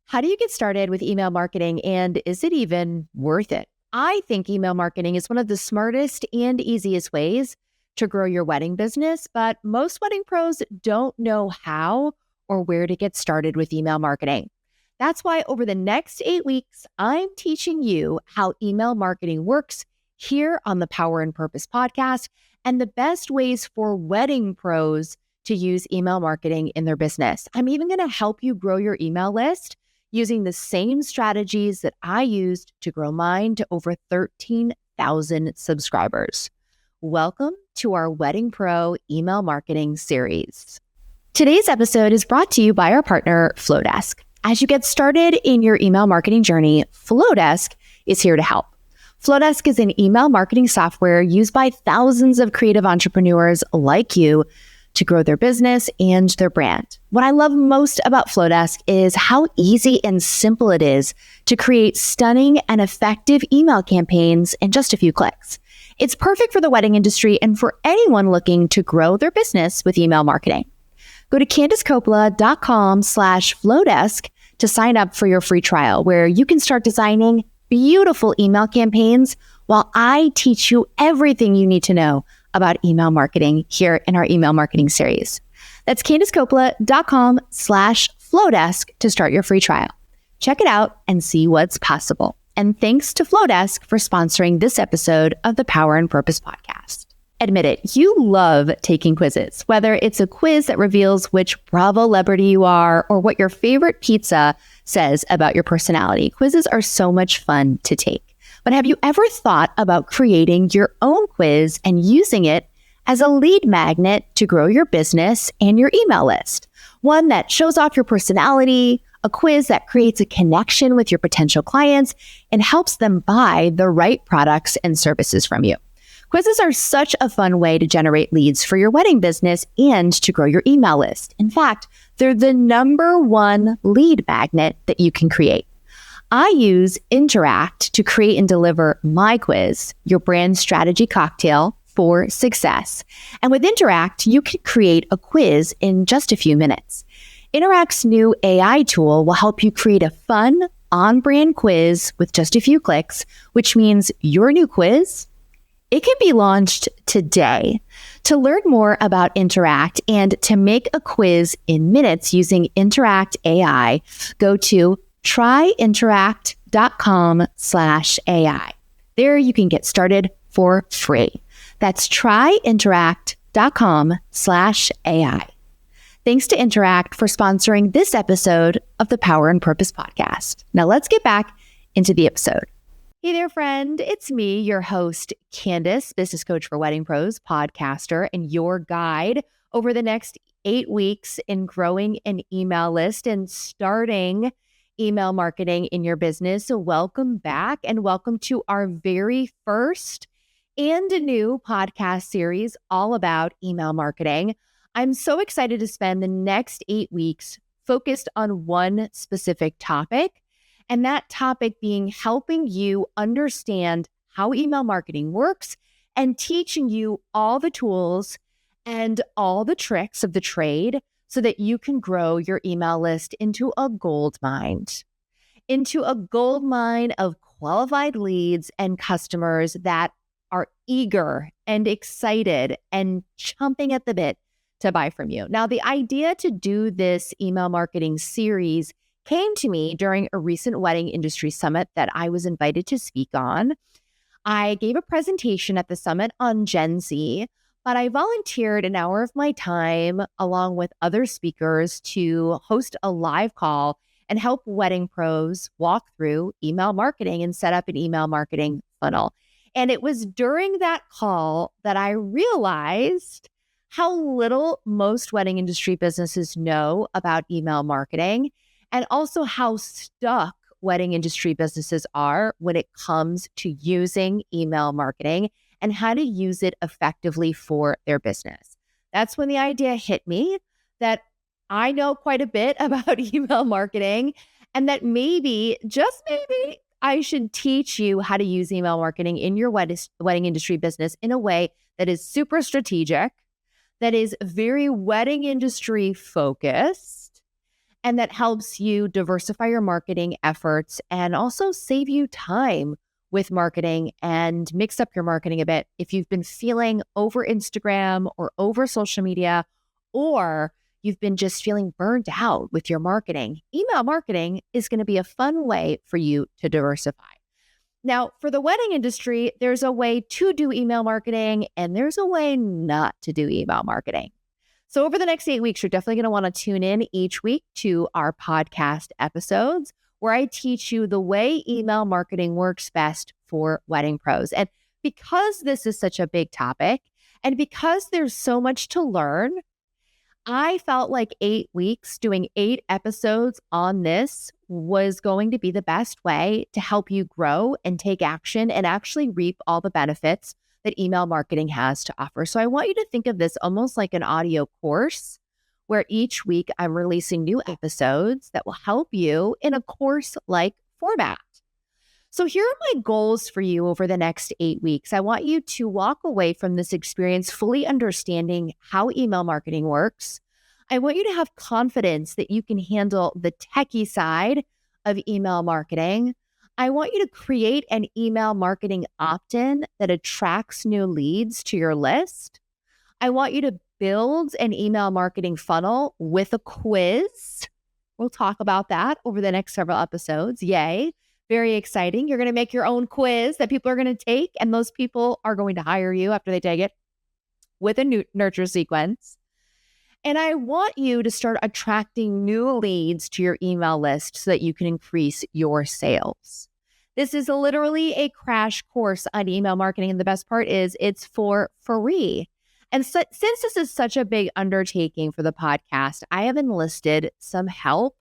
How do you get started with email marketing, and is it even worth it? I think email marketing is one of the smartest and easiest ways to grow your wedding business, but most wedding pros don't know how or where to get started with email marketing. That's why over the next 8 weeks, I'm teaching you how email marketing works here on the Power and Purpose podcast and the best ways for wedding pros to use email marketing in their business. I'm even going to help you grow your email list using the same strategies that I used to grow mine to over 13,000 subscribers. Welcome to our Wedding Pro email marketing series. Today's episode is brought to you by our partner, Flowdesk. As you get started in your email marketing journey, Flowdesk is here to help. Flowdesk is an email marketing software used by thousands of creative entrepreneurs like you to grow their business and their brand. What I love most about Flowdesk is how easy and simple it is to create stunning and effective email campaigns in just a few clicks. It's perfect for the wedding industry and for anyone looking to grow their business with email marketing. Go to CandiceCoppola.com/Flowdesk to sign up for your free trial, where you can start designing beautiful email campaigns while I teach you everything you need to know about email marketing here in our email marketing series. That's CandiceCoppola.com/Flowdesk to start your free trial. Check it out and see what's possible. And thanks to Flowdesk for sponsoring this episode of the Power and Purpose podcast. Admit it, you love taking quizzes, whether it's a quiz that reveals which Bravo celebrity you are or what your favorite pizza says about your personality. Quizzes are so much fun to take. But have you ever thought about creating your own quiz and using it as a lead magnet to grow your business and your email list? One that shows off your personality, a quiz that creates a connection with your potential clients and helps them buy the right products and services from you. Quizzes are such a fun way to generate leads for your wedding business and to grow your email list. In fact, they're the number one lead magnet that you can create. I use Interact to create and deliver my quiz, your brand strategy cocktail for success. And with Interact, you can create a quiz in just a few minutes. Interact's new AI tool will help you create a fun, on-brand quiz with just a few clicks, which means your new quiz, it can be launched today. To learn more about Interact and to make a quiz in minutes using Interact AI, go to tryinteract.com/AI. There you can get started for free. That's tryinteract.com/AI. Thanks to Interact for sponsoring this episode of the Power and Purpose podcast. Now let's get back into the episode. Hey there, friend. It's me, your host, Candice, business coach for wedding pros, podcaster, and your guide over the next 8 weeks in growing an email list and starting email marketing in your business. So welcome back and welcome to our very first and a new podcast series all about email marketing. I'm so excited to spend the next 8 weeks focused on one specific topic, and that topic being helping you understand how email marketing works and teaching you all the tools and all the tricks of the trade so that you can grow your email list into a gold mine of qualified leads and customers that are eager and excited and chomping at the bit to buy from you. Now, the idea to do this email marketing series came to me during a recent wedding industry summit that I was invited to speak on. I gave a presentation at the summit on Gen Z, but I volunteered an hour of my time along with other speakers to host a live call and help wedding pros walk through email marketing and set up an email marketing funnel. And it was during that call that I realized how little most wedding industry businesses know about email marketing, and also how stuck wedding industry businesses are when it comes to using email marketing and how to use it effectively for their business. That's when the idea hit me that I know quite a bit about email marketing and that maybe, just maybe, I should teach you how to use email marketing in your wedding industry business in a way that is super strategic, that is very wedding industry focused, and that helps you diversify your marketing efforts and also save you time with marketing and mix up your marketing a bit. If you've been feeling over Instagram or over social media, or you've been just feeling burned out with your marketing, email marketing is going to be a fun way for you to diversify. Now, for the wedding industry, there's a way to do email marketing and there's a way not to do email marketing. So over the next 8 weeks, you're definitely going to want to tune in each week to our podcast episodes where I teach you the way email marketing works best for wedding pros. And because this is such a big topic and because there's so much to learn, I felt like 8 weeks doing 8 episodes on this was going to be the best way to help you grow and take action and actually reap all the benefits that email marketing has to offer. So I want you to think of this almost like an audio course where each week I'm releasing new episodes that will help you in a course-like format. So here are my goals for you over the next 8 weeks. I want you to walk away from this experience fully understanding how email marketing works. I want you to have confidence that you can handle the techie side of email marketing. I want you to create an email marketing opt-in that attracts new leads to your list. I want you to build an email marketing funnel with a quiz. We'll talk about that over the next several episodes. Yay. Very exciting. You're going to make your own quiz that people are going to take, and those people are going to hire you after they take it with a nurture sequence. And I want you to start attracting new leads to your email list so that you can increase your sales. This is literally a crash course on email marketing. And the best part is it's for free. And so, since this is such a big undertaking for the podcast, I have enlisted some help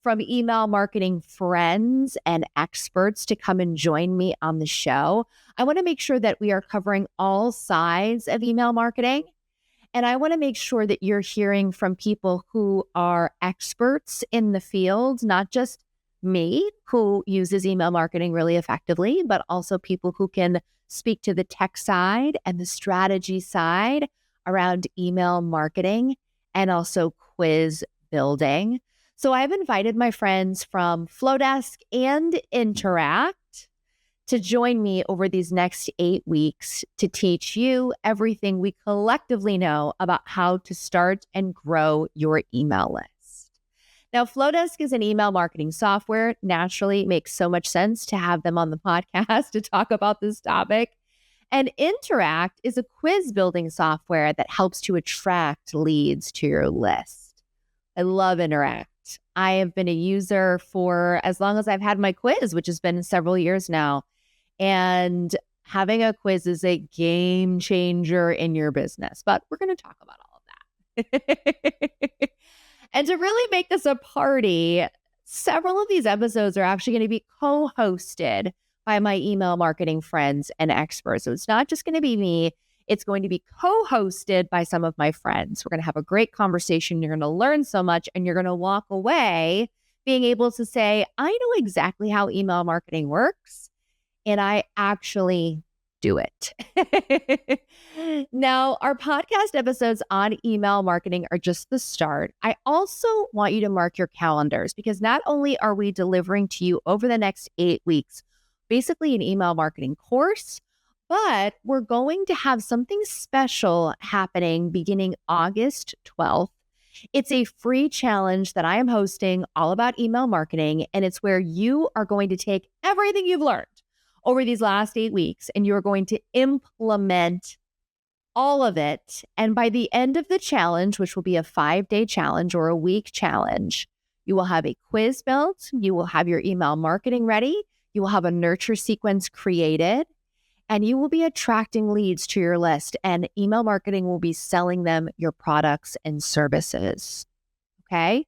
from email marketing friends and experts to come and join me on the show. I want to make sure that we are covering all sides of email marketing. And I want to make sure that you're hearing from people who are experts in the field, not just me, who uses email marketing really effectively, but also people who can speak to the tech side and the strategy side around email marketing and also quiz building. So I've invited my friends from Flowdesk and Interact to join me over these next 8 weeks to teach you everything we collectively know about how to start and grow your email list. Now, Flowdesk is an email marketing software. Naturally, it makes so much sense to have them on the podcast to talk about this topic. And Interact is a quiz building software that helps to attract leads to your list. I love Interact. I have been a user for as long as I've had my quiz, which has been several years now. And having a quiz is a game changer in your business, but we're going to talk about all of that. And to really make this a party, several of these episodes are actually going to be co-hosted by my email marketing friends and experts. So it's not just going to be me. It's going to be co-hosted by some of my friends. We're going to have a great conversation. You're going to learn so much, and you're going to walk away being able to say, I know exactly how email marketing works, and I actually do it. Now, our podcast episodes on email marketing are just the start. I also want you to mark your calendars because not only are we delivering to you over the next 8 weeks, basically an email marketing course, but we're going to have something special happening beginning August 12th. It's a free challenge that I am hosting all about email marketing, and it's where you are going to take everything you've learned over these last 8 weeks, and you're going to implement all of it. And by the end of the challenge, which will be a 5-day challenge or a week challenge, you will have a quiz built, you will have your email marketing ready, you will have a nurture sequence created, and you will be attracting leads to your list, and email marketing will be selling them your products and services. Okay?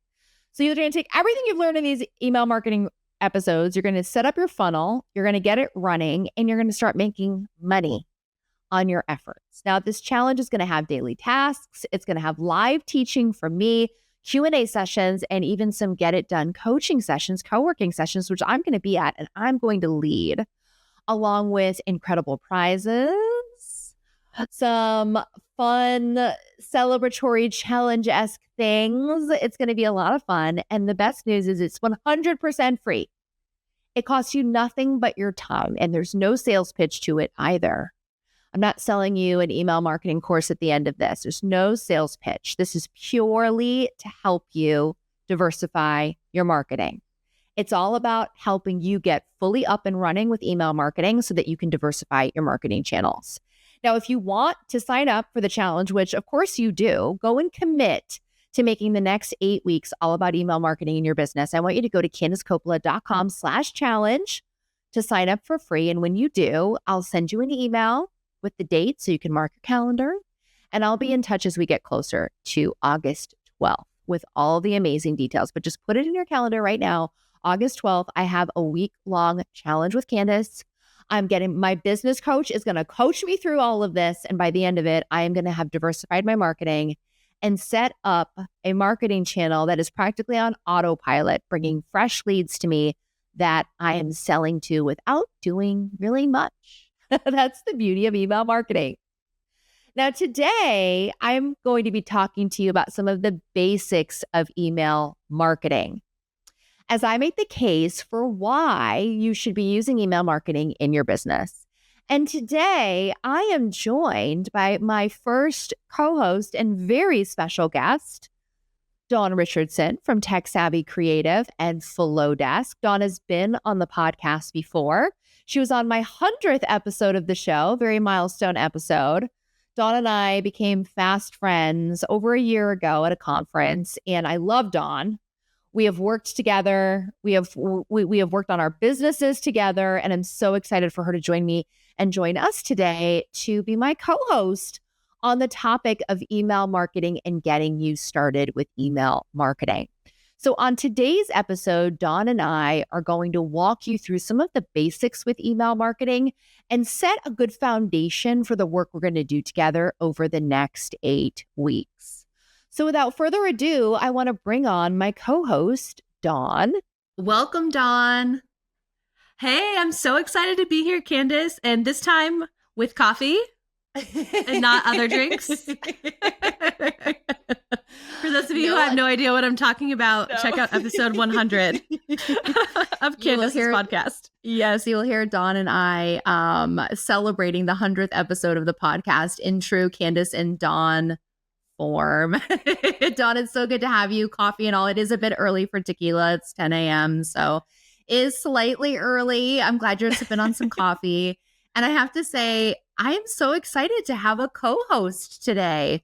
So you're going to take everything you've learned in these email marketing episodes, you're going to set up your funnel, you're going to get it running, and you're going to start making money on your efforts. Now, this challenge is going to have daily tasks. It's going to have live teaching from me, Q&A sessions, and even some get it done coaching sessions, co-working sessions, which I'm going to be at and I'm going to lead, along with incredible prizes, some fun celebratory challenge-esque things. It's going to be a lot of fun. And the best news is it's 100% free. It costs you nothing but your time, and there's no sales pitch to it either. I'm not selling you an email marketing course at the end of this. There's no sales pitch. This is purely to help you diversify your marketing. It's all about helping you get fully up and running with email marketing so that you can diversify your marketing channels. Now, if you want to sign up for the challenge, which of course you do, go and commit to making the next 8 weeks all about email marketing in your business. I want you to go to CandiceCoppola.com/challenge to sign up for free. And when you do, I'll send you an email with the date so you can mark your calendar. And I'll be in touch as we get closer to August 12th with all the amazing details. But just put it in your calendar right now. August 12th, I have a week-long challenge with Candice. My business coach is going to coach me through all of this. And by the end of it, I am going to have diversified my marketing and set up a marketing channel that is practically on autopilot, bringing fresh leads to me that I am selling to without doing really much. That's the beauty of email marketing. Now, today, I'm going to be talking to you about some of the basics of email marketing, as I make the case for why you should be using email marketing in your business. And today, I am joined by my first co-host and very special guest, Dawn Richardson from Tech Savvy Creative and Flowdesk. Dawn has been on the podcast before. She was on my 100th episode of the show, very milestone episode. Dawn and I became fast friends over a year ago at a conference, and I love Dawn. We have worked together. We have worked on our businesses together, and I'm so excited for her to join me and join us today to be my co-host on the topic of email marketing and getting you started with email marketing. So on today's episode, Dawn and I are going to walk you through some of the basics with email marketing and set a good foundation for the work we're going to do together over the next 8 weeks. So without further ado, I want to bring on my co-host, Dawn. Welcome, Dawn. Hey, I'm so excited to be here, Candice, and this time with coffee and not other drinks. For those of you who have no idea what I'm talking about, check out episode 100 of Candice's podcast. Yes, you'll hear Dawn and I celebrating the 100th episode of the podcast in true Candice and Dawn form. Dawn, it's so good to have you. Coffee and all. It is a bit early for tequila. It's 10 a.m. So is slightly early. I'm glad you're sipping on some coffee. And I have to say, I am so excited to have a co-host today.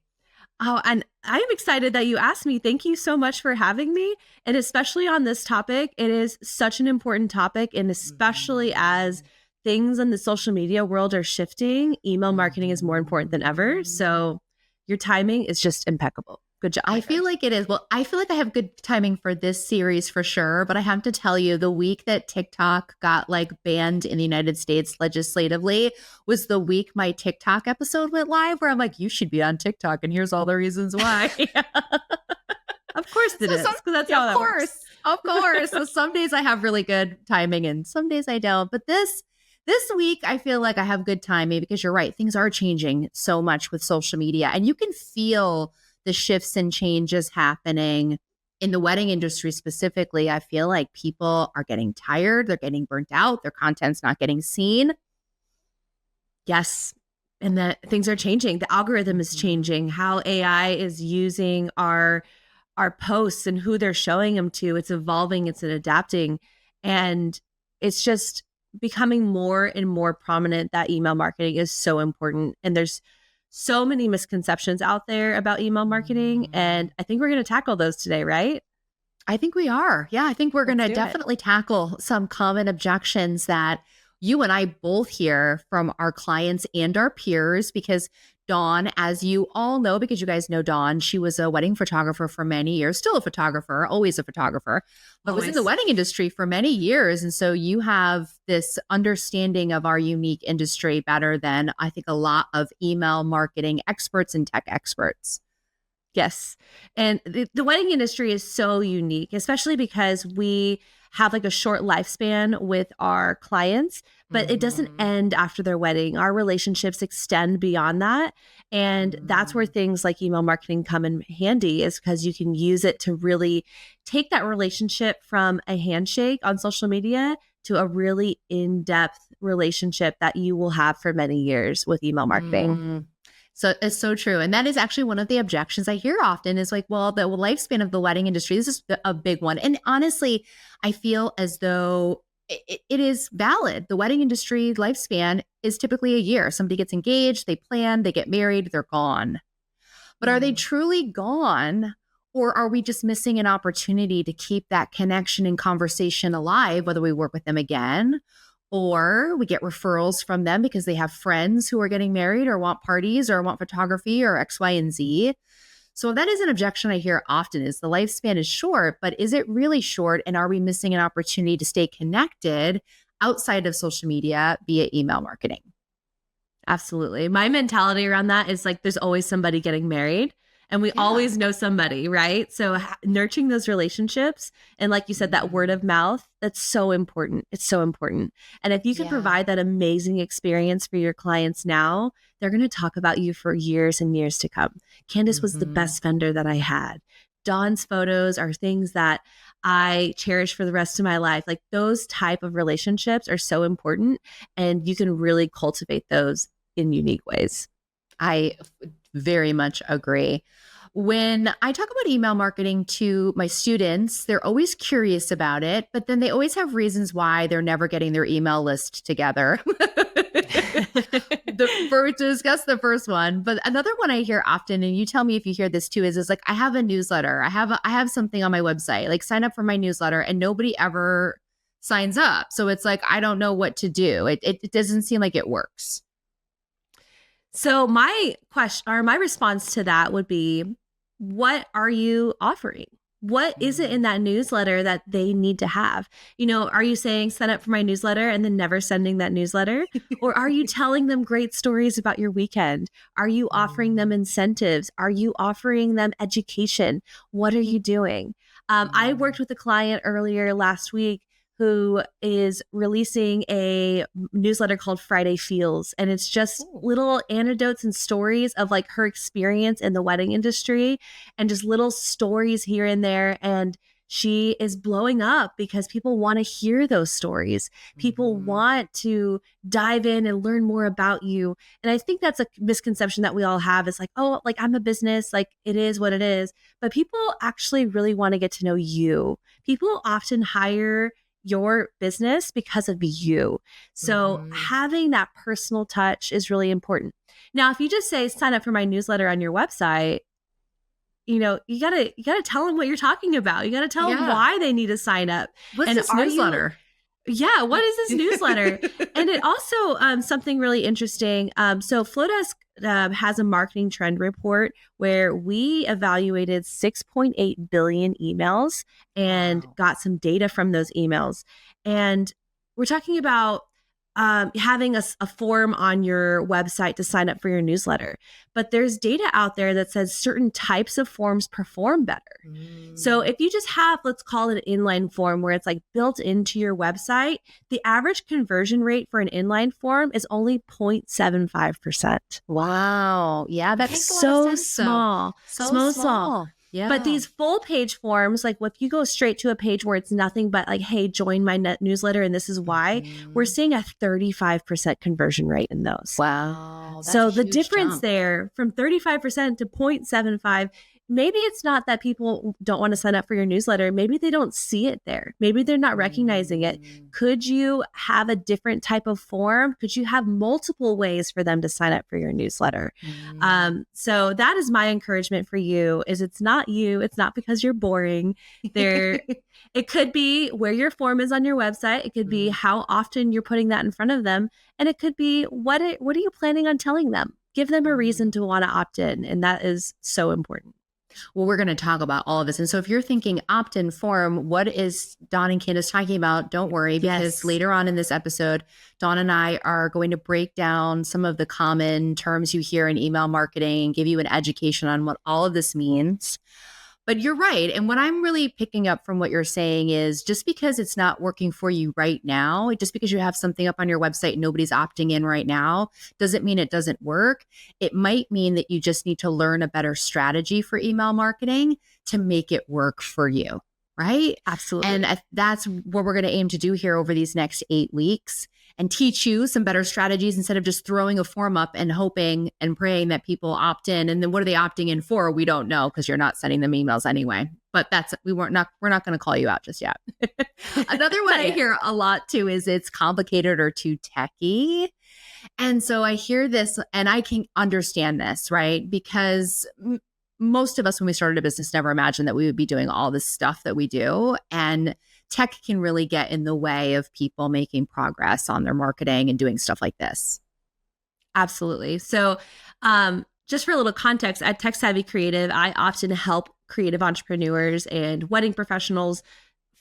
Oh, and I am excited that you asked me. Thank you so much for having me. And especially on this topic, it is such an important topic. And especially as things in the social media world are shifting, email marketing is more important than ever. So your timing is just impeccable. Good job. I feel like it is. Well, I feel like I have good timing for this series for sure. But I have to tell you, the week that TikTok got banned in the United States legislatively was the week my TikTok episode went live, where I'm like, you should be on TikTok. And here's all the reasons why. Of course it is. Because that's how that works. Of course. So some days I have really good timing and some days I don't. But this week, I feel like I have good timing because you're right. Things are changing so much with social media. And you can feel the shifts and changes happening in the wedding industry specifically. I feel like people are getting tired. They're getting burnt out. Their content's not getting seen. Yes. And that things are changing. The algorithm is changing. How AI is using our posts and who they're showing them to. It's evolving. It's adapting. And it's just becoming more and more prominent that email marketing is so important. And there's so many misconceptions out there about email marketing. And I think we're going to tackle those today, right? I think we are. Yeah, I think we're going to definitely tackle some common objections that you and I both hear from our clients and our peers, because Dawn, as you all know, because you guys know Dawn, she was a wedding photographer for many years, still a photographer, always a photographer, but was in the wedding industry for many years. And so you have this understanding of our unique industry better than I think a lot of email marketing experts and tech experts. Yes. And the wedding industry is so unique, especially because we have like a short lifespan with our clients, but it doesn't end after their wedding. Our relationships extend beyond that. And that's where things like email marketing come in handy, is because you can use it to really take that relationship from a handshake on social media to a really in-depth relationship that you will have for many years with email marketing. So it's so true. And that is actually one of the objections I hear often is like, well, the lifespan of the wedding industry, this is a big one. And honestly, I feel as though it is valid. The wedding industry lifespan is typically a year. Somebody gets engaged, they plan, they get married, they're gone. But are they truly gone? Or are we just missing an opportunity to keep that connection and conversation alive, whether we work with them again or we get referrals from them because they have friends who are getting married or want parties or want photography or X, Y, and Z. So that is an objection I hear often, is the lifespan is short, but is it really short? And are we missing an opportunity to stay connected outside of social media via email marketing? Absolutely. My mentality around that is like, there's always somebody getting married. And we always know somebody, right? So nurturing those relationships, and like you said, that word of mouth, that's so important. It's so important. And if you can provide that amazing experience for your clients now, they're going to talk about you for years and years to come. Candice was the best vendor that I had. Dawn's photos are things that I cherish for the rest of my life. Like, those type of relationships are so important, and you can really cultivate those in unique ways. I very much agree. When I talk about email marketing to my students, they're always curious about it, but then they always have reasons why they're never getting their email list together. To discuss the first one, but another one I hear often, and you tell me if you hear this too, is like, I have a newsletter, I have something on my website, like sign up for my newsletter, and nobody ever signs up. So it's like, I don't know what to do. It doesn't seem like it works. So my question, or my response to that would be, what are you offering? What is it in that newsletter that they need to have? You know, are you saying sign up for my newsletter and then never sending that newsletter? Or are you telling them great stories about your weekend? Are you offering them incentives? Are you offering them education? What are you doing? I worked with a client earlier last week who is releasing a newsletter called Friday Feels. And it's just little anecdotes and stories of like her experience in the wedding industry, and just little stories here and there. And she is blowing up because people want to hear those stories. People want to dive in and learn more about you. And I think that's a misconception that we all have, is like, oh, like, I'm a business, like, it is what it is. But people actually really want to get to know you. People often hire your business because of you. So having that personal touch is really important. Now, if you just say sign up for my newsletter on your website, you know, you gotta tell them what you're talking about. You gotta tell them why they need to sign up. What's this newsletter? What is this newsletter? And it also, something really interesting. So Flowdesk has a marketing trend report where we evaluated 6.8 billion emails and got some data from those emails. And we're talking about having a form on your website to sign up for your newsletter. But there's data out there that says certain types of forms perform better. So if you just have, let's call it an inline form where it's like built into your website, the average conversion rate for an inline form is only 0.75%. Wow. Yeah, that's so small. So small. Yeah. But these full page forms, like if you go straight to a page where it's nothing but like, hey, join my newsletter and this is why, we're seeing a 35% conversion rate in those. Wow. So the difference there from 35% to 0.75, maybe it's not that people don't want to sign up for your newsletter. Maybe they don't see it there. Maybe they're not recognizing it. Could you have a different type of form? Could you have multiple ways for them to sign up for your newsletter? So that is my encouragement for you, is it's not you. It's not because you're boring. It could be where your form is on your website. It could be how often you're putting that in front of them. And it could be, what are you planning on telling them? Give them a reason to want to opt in. And that is so important. Well, we're going to talk about all of this. And so if you're thinking opt-in form, what is Dawn and Candice talking about? Don't worry, because later on in this episode, Dawn and I are going to break down some of the common terms you hear in email marketing, give you an education on what all of this means. But you're right. And what I'm really picking up from what you're saying is just because it's not working for you right now, just because you have something up on your website and nobody's opting in right now, doesn't mean it doesn't work. It might mean that you just need to learn a better strategy for email marketing to make it work for you. Right? Absolutely. And that's what we're going to aim to do here over these next 8 weeks and teach you some better strategies instead of just throwing a form up and hoping and praying that people opt in. And then what are they opting in for? We don't know because you're not sending them emails anyway. But we're not going to call you out just yet. Another one I hear a lot too is it's complicated or too techy. And so I hear this and I can understand this, right? Because most of us, when we started a business, never imagined that we would be doing all this stuff that we do. And tech can really get in the way of people making progress on their marketing and doing stuff like this. Absolutely. So just for a little context, at Tech Savvy Creative, I often help creative entrepreneurs and wedding professionals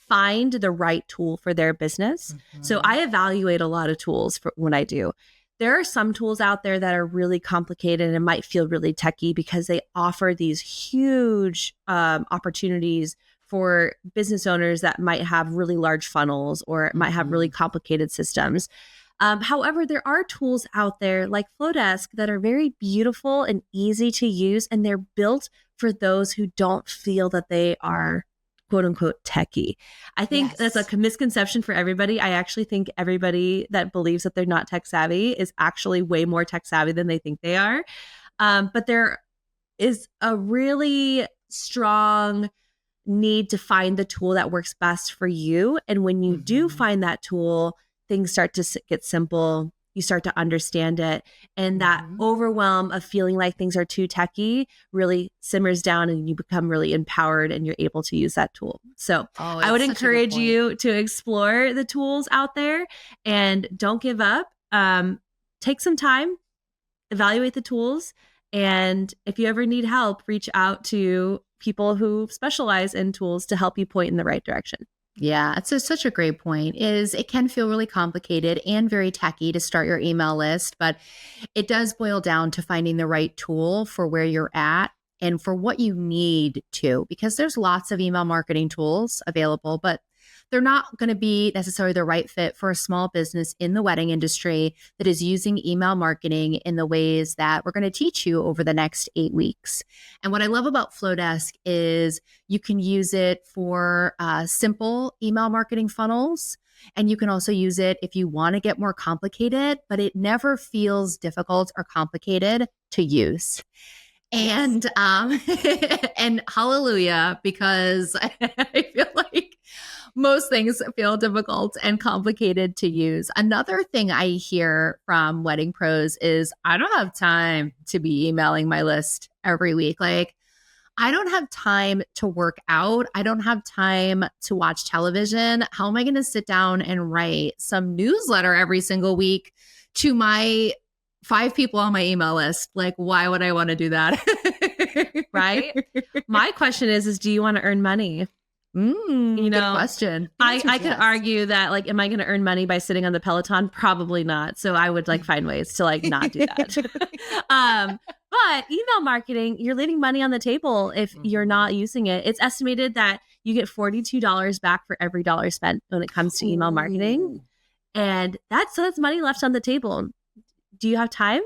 find the right tool for their business. Mm-hmm. So I evaluate a lot of tools for when I do. There are some tools out there that are really complicated and might feel really techy because they offer these huge opportunities for business owners that might have really large funnels or might have really complicated systems. However, there are tools out there like Flowdesk that are very beautiful and easy to use, and they're built for those who don't feel that they are quote unquote techie. I think that's a misconception for everybody. I actually think everybody that believes that they're not tech savvy is actually way more tech savvy than they think they are. But there is a really strong need to find the tool that works best for you. And when you do find that tool, things start to get simple. You start to understand it. And that overwhelm of feeling like things are too techy really simmers down and you become really empowered and you're able to use that tool. So I would encourage you to explore the tools out there and don't give up. Take some time, evaluate the tools. And if you ever need help, reach out to people who specialize in tools to help you point in the right direction. Yeah, it's such a great point. Is it can feel really complicated and very techy to start your email list, but it does boil down to finding the right tool for where you're at and for what you need to, because there's lots of email marketing tools available, but they're not going to be necessarily the right fit for a small business in the wedding industry that is using email marketing in the ways that we're going to teach you over the next 8 weeks. And what I love about Flowdesk is you can use it for simple email marketing funnels. And you can also use it if you want to get more complicated, but it never feels difficult or complicated to use. And and hallelujah, because I feel like most things feel difficult and complicated to use. Another thing I hear from wedding pros is I don't have time to be emailing my list every week. Like, I don't have time to work out. I don't have time to watch television. How am I going to sit down and write some newsletter every single week to my 5 people on my email list? Like, why would I want to do that? Right? My question is do you want to earn money? Good question. I could argue that, like, am I going to earn money by sitting on the Peloton? Probably not. So I would find ways to not do that. But email marketing, you're leaving money on the table if you're not using it. It's estimated that you get $42 back for every dollar spent when it comes to email marketing. And that's money left on the table. Do you have time?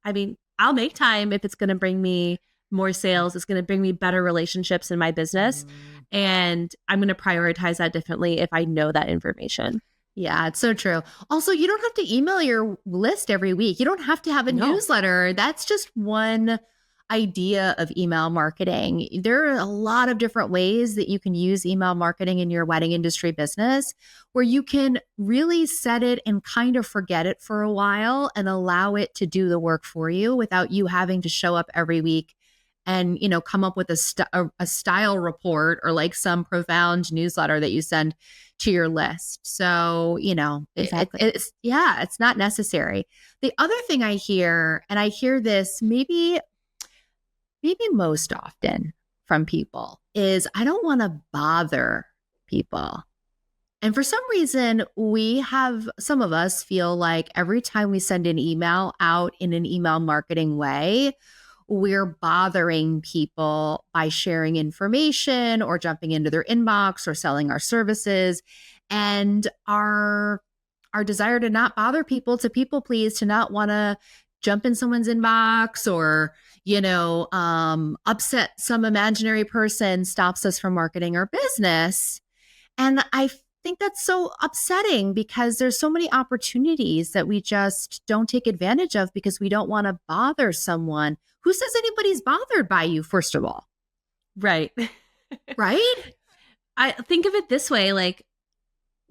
I mean, I'll make time if it's going to bring me more sales. It's going to bring me better relationships in my business. And I'm going to prioritize that differently if I know that information. Yeah, it's so true. Also, you don't have to email your list every week. You don't have to have a newsletter. That's just one idea of email marketing. There are a lot of different ways that you can use email marketing in your wedding industry business where you can really set it and kind of forget it for a while and allow it to do the work for you without you having to show up every week and, come up with a style report or some profound newsletter that you send to your list. So, exactly. It's not necessary. The other thing I hear, and I hear this maybe most often from people, is I don't want to bother people. And for some reason, some of us feel like every time we send an email out in an email marketing way, we're bothering people by sharing information or jumping into their inbox or selling our services. And our desire to not bother people, to people please, to not want to jump in someone's inbox or, upset some imaginary person stops us from marketing our business. And I think that's so upsetting because there's so many opportunities that we just don't take advantage of because we don't want to bother someone. Who says anybody's bothered by you, first of all? Right. Right? I think of it this way, like,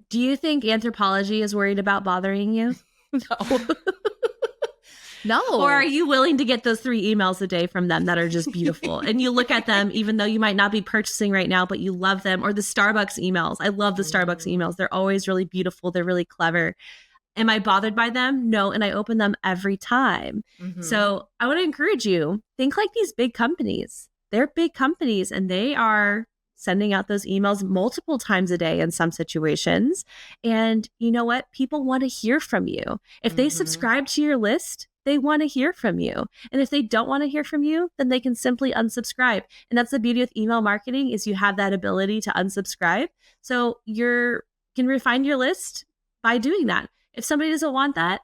do you think anthropology is worried about bothering you? No. No. Or are you willing to get those 3 emails a day from them that are just beautiful? And you look at them, even though you might not be purchasing right now, but you love them. Or the Starbucks emails. I love the Starbucks emails. They're always really beautiful. They're really clever. Am I bothered by them? No. And I open them every time. Mm-hmm. So I want to encourage you, think like these big companies. They're big companies and they are sending out those emails multiple times a day in some situations. And you know what? People want to hear from you. If they subscribe to your list, they want to hear from you. And if they don't want to hear from you, then they can simply unsubscribe. And that's the beauty with email marketing is you have that ability to unsubscribe. So you can refine your list by doing that. If somebody doesn't want that,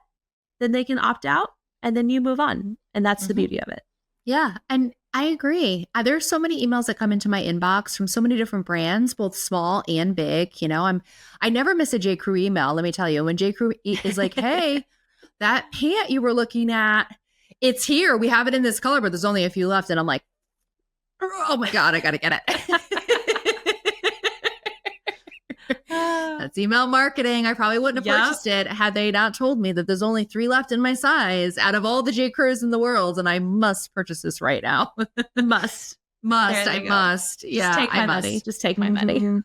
then they can opt out and then you move on. And that's the beauty of it. Yeah. And I agree. There's so many emails that come into my inbox from so many different brands, both small and big. I never miss a J. Crew email. Let me tell you, when J. Crew is like, hey, that pant you were looking at, it's here. We have it in this color, but there's only a few left. And I'm like, oh my God, I got to get it. That's email marketing. I probably wouldn't have purchased it had they not told me that there's only 3 left in my size out of all the J. Crews in the world. And I must purchase this right now. Must. I must. Yeah. Just take my money. Just take my money.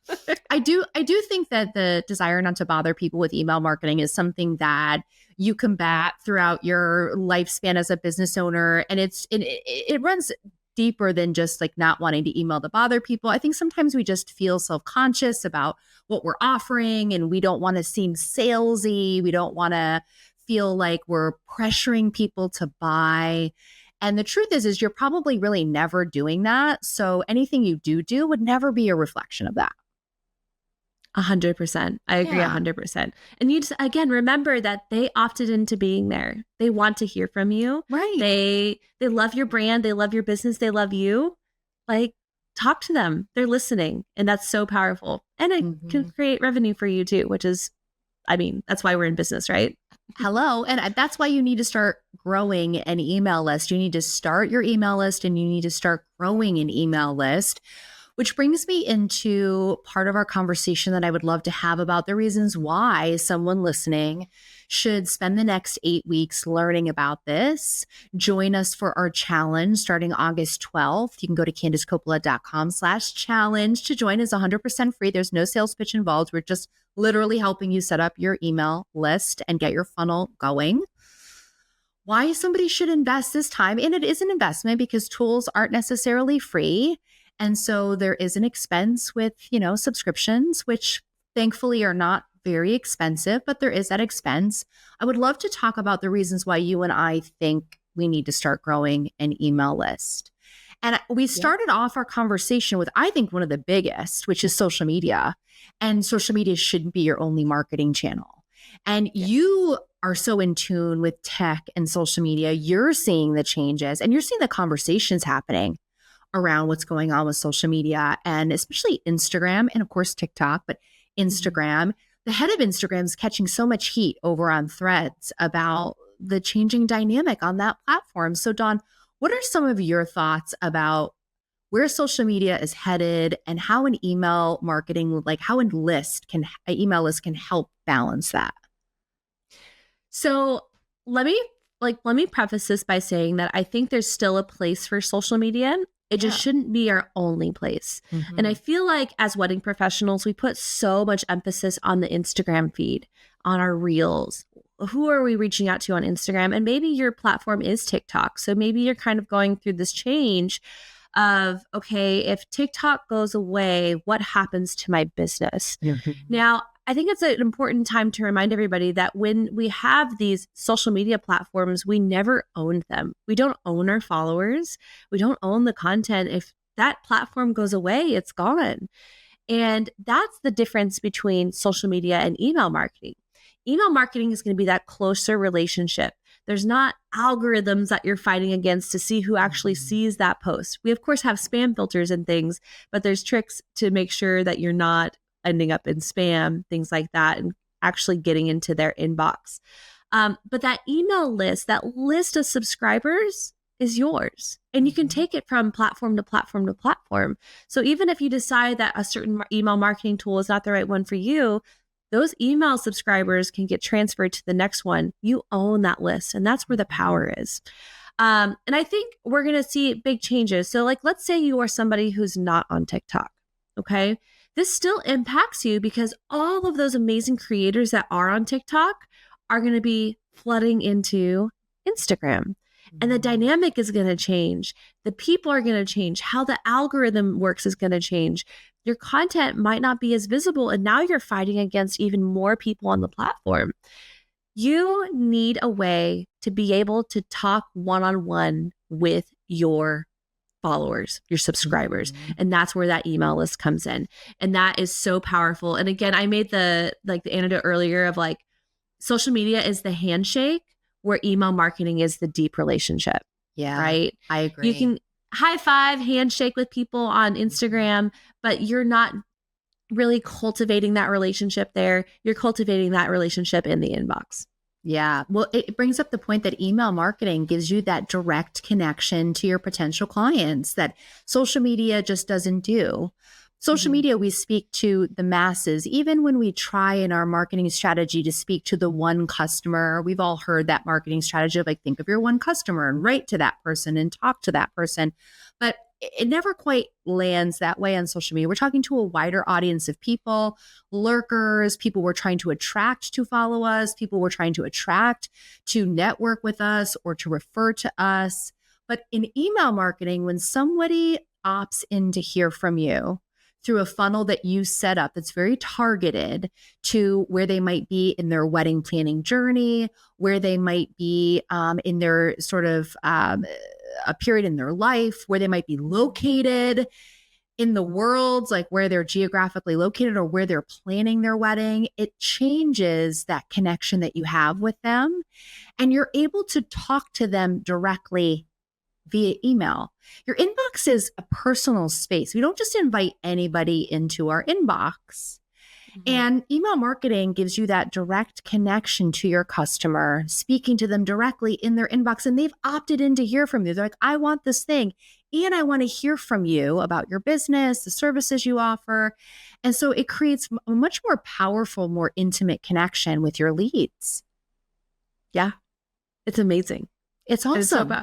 I do think that the desire not to bother people with email marketing is something that you combat throughout your lifespan as a business owner. And it runs deeper than just like not wanting to email to bother people. I think sometimes we just feel self-conscious about what we're offering and we don't want to seem salesy. We don't want to feel like we're pressuring people to buy. And the truth is you're probably really never doing that. So anything you do would never be a reflection of that. 100%. I agree 100%. And you just, again, remember that they opted into being there. They want to hear from you. Right. They love your brand. They love your business. They love you. Like, talk to them. They're listening. And that's so powerful. And it can create revenue for you too, which is, that's why we're in business, right? Hello. And that's why you need to start growing an email list. You need to start your email list and you need to start growing an email list. Which brings me into part of our conversation that I would love to have about the reasons why someone listening should spend the next 8 weeks learning about this. Join us for our challenge starting August 12th. You can go to CandiceCoppola.com/challenge to join. It's 100% free. There's no sales pitch involved. We're just literally helping you set up your email list and get your funnel going. Why somebody should invest this time. And it is an investment because tools aren't necessarily free. And so there is an expense with, subscriptions, which thankfully are not very expensive, but there is that expense. I would love to talk about the reasons why you and I think we need to start growing an email list. And we started off our conversation with, I think, one of the biggest, which is social media. And social media shouldn't be your only marketing channel. And you are so in tune with tech and social media. You're seeing the changes and you're seeing the conversations happening around what's going on with social media and especially Instagram and of course TikTok, but Instagram. The head of Instagram is catching so much heat over on Threads about the changing dynamic on that platform. So Dawn, what are some of your thoughts about where social media is headed and how an email marketing, like how an email list can help balance that? So let me preface this by saying that I think there's still a place for social media. It just shouldn't be our only place. And I feel like as wedding professionals, we put so much emphasis on the Instagram feed, on our reels. Who are we reaching out to on Instagram? And maybe your platform is TikTok. So maybe you're kind of going through this change of, okay, if TikTok goes away, what happens to my business? Now, I think it's an important time to remind everybody that when we have these social media platforms, we never own them. We don't own our followers. We don't own the content. If that platform goes away, it's gone. And that's the difference between social media and email marketing. Email marketing is going to be that closer relationship. There's not algorithms that you're fighting against to see who actually sees that post. We, of course, have spam filters and things, but there's tricks to make sure that you're not ending up in spam, things like that, and actually getting into their inbox. But that email list, that list of subscribers is yours. And you can take it from platform to platform to platform. So even if you decide that a certain email marketing tool is not the right one for you, those email subscribers can get transferred to the next one. You own that list, and that's where the power is. And I think we're going to see big changes. So like, let's say you are somebody who's not on TikTok, okay? This still impacts you because all of those amazing creators that are on TikTok are going to be flooding into Instagram. And the dynamic is going to change. The people are going to change. How the algorithm works is going to change. Your content might not be as visible. And now you're fighting against even more people on the platform. You need a way to be able to talk one-on-one with your followers, your subscribers. And that's where that email list comes in. And that is so powerful. And again, I made the anecdote earlier of like, social media is the handshake where email marketing is the deep relationship. Yeah. Right. I agree. You can high five, handshake with people on Instagram, but you're not really cultivating that relationship there. You're cultivating that relationship in the inbox. Yeah. Well, it brings up the point that email marketing gives you that direct connection to your potential clients that social media just doesn't do. Social media, we speak to the masses. Even when we try in our marketing strategy to speak to the one customer, we've all heard that marketing strategy of like, think of your one customer and write to that person and talk to that person. But it never quite lands that way on social media. We're talking to a wider audience of people, lurkers, people we're trying to attract to follow us, people we're trying to attract to network with us or to refer to us. But in email marketing, when somebody opts in to hear from you through a funnel that you set up that's very targeted to where they might be in their wedding planning journey, where they might be in their sort of a period in their life, where they might be located in the world, like where they're geographically located or where they're planning their wedding, it changes that connection that you have with them. And you're able to talk to them directly via email. Your inbox is a personal space. We don't just invite anybody into our inbox. And email marketing gives you that direct connection to your customer, speaking to them directly in their inbox. And they've opted in to hear from you. They're like, I want this thing. And I want to hear from you about your business, the services you offer. And so it creates a much more powerful, more intimate connection with your leads. Yeah. It's amazing. It's awesome.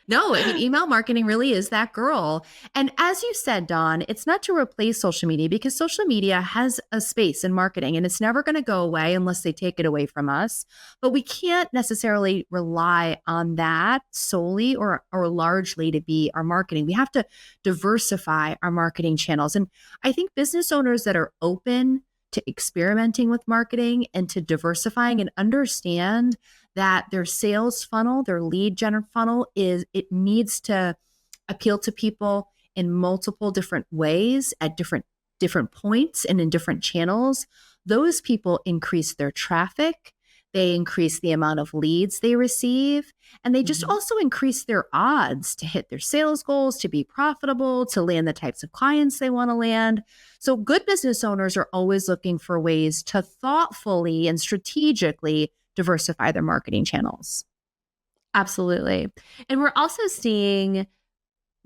Email marketing really is that girl. And as you said, Dawn, it's not to replace social media because social media has a space in marketing and it's never going to go away unless they take it away from us. But we can't necessarily rely on that solely or largely to be our marketing. We have to diversify our marketing channels. And I think business owners that are open to experimenting with marketing and to diversifying and understand that their sales funnel, their lead gen funnel it needs to appeal to people in multiple different ways at different points and in different channels. Those people increase their traffic, they increase the amount of leads they receive, and they just also increase their odds to hit their sales goals, to be profitable, to land the types of clients they want to land. So good business owners are always looking for ways to thoughtfully and strategically diversify their marketing channels. Absolutely. And we're also seeing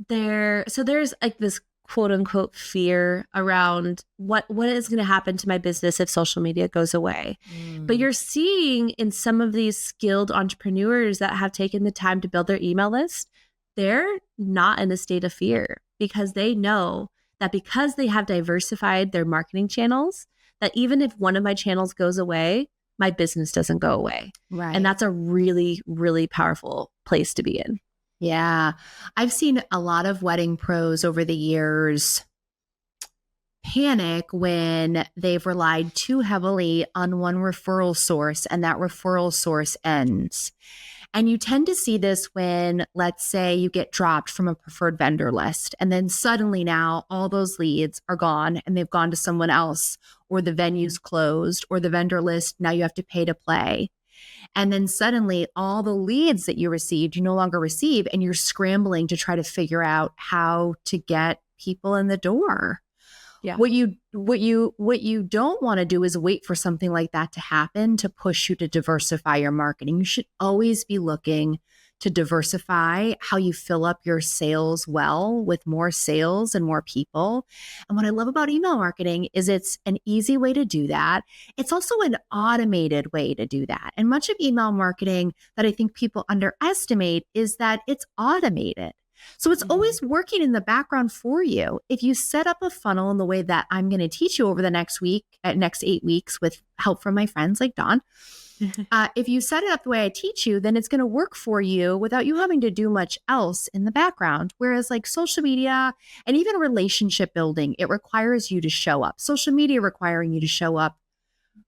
there's like this quote unquote fear around what is going to happen to my business if social media goes away. But you're seeing in some of these skilled entrepreneurs that have taken the time to build their email list, they're not in a state of fear because they know that because they have diversified their marketing channels, that even if one of my channels goes away, my business doesn't go away. Right. And that's a really, really powerful place to be in. Yeah. I've seen a lot of wedding pros over the years panic when they've relied too heavily on one referral source and that referral source ends. And you tend to see this when, let's say, you get dropped from a preferred vendor list, and then suddenly now all those leads are gone and they've gone to someone else, or the venue's closed, or the vendor list, now you have to pay to play. And then suddenly all the leads that you received, you no longer receive, and you're scrambling to try to figure out how to get people in the door. Yeah. What you don't want to do is wait for something like that to happen to push you to diversify your marketing. You should always be looking to diversify how you fill up your sales well with more sales and more people. And what I love about email marketing is it's an easy way to do that. It's also an automated way to do that. And much of email marketing that I think people underestimate is that it's automated. So it's always working in the background for you. If you set up a funnel in the way that I'm going to teach you over the next 8 weeks with help from my friends like Dawn, if you set it up the way I teach you, then it's going to work for you without you having to do much else in the background. Whereas like social media and even relationship building, it requires you to show up. Social media requiring you to show up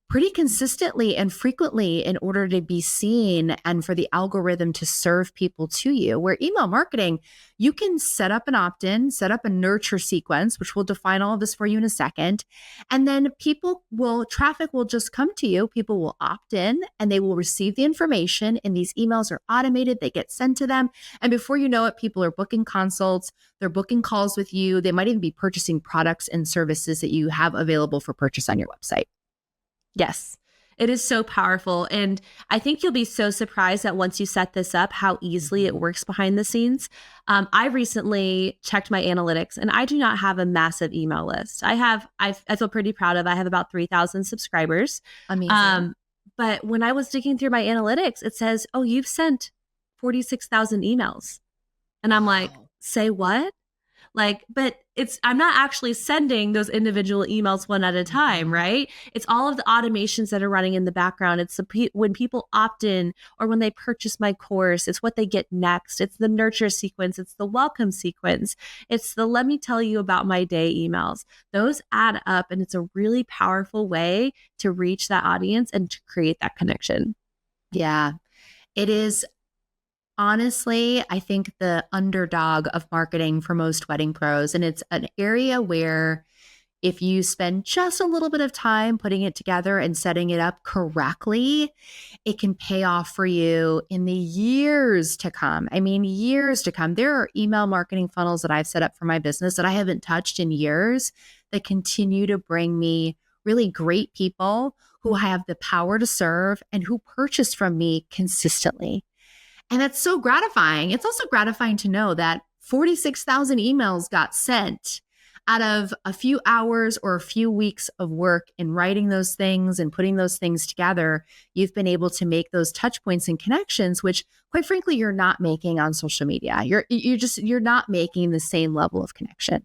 pretty consistently and frequently in order to be seen and for the algorithm to serve people to you. Where email marketing, you can set up an opt-in, set up a nurture sequence, which we'll define all of this for you in a second. And then traffic will just come to you. People will opt in and they will receive the information, and these emails are automated. They get sent to them. And before you know it, people are booking consults. They're booking calls with you. They might even be purchasing products and services that you have available for purchase on your website. Yes, it is so powerful. And I think you'll be so surprised that once you set this up, how easily it works behind the scenes. I recently checked my analytics, and I do not have a massive email list. I feel pretty proud of, I have about 3,000 subscribers. Amazing. But when I was digging through my analytics, it says, oh, you've sent 46,000 emails. And I'm like, say what? But I'm not actually sending those individual emails one at a time, right? It's all of the automations that are running in the background. It's when people opt in or when they purchase my course, it's what they get next. It's the nurture sequence. It's the welcome sequence. It's the let me tell you about my day emails. Those add up, and it's a really powerful way to reach that audience and to create that connection. Yeah, it is. Honestly, I think the underdog of marketing for most wedding pros. And it's an area where if you spend just a little bit of time putting it together and setting it up correctly, it can pay off for you in the years to come. I mean, years to come. There are email marketing funnels that I've set up for my business that I haven't touched in years that continue to bring me really great people who have the power to serve and who purchase from me consistently. And that's so gratifying. It's also gratifying to know that 46,000 emails got sent out of a few hours or a few weeks of work in writing those things and putting those things together. You've been able to make those touch points and connections, which quite frankly, you're not making on social media. You're not making the same level of connection.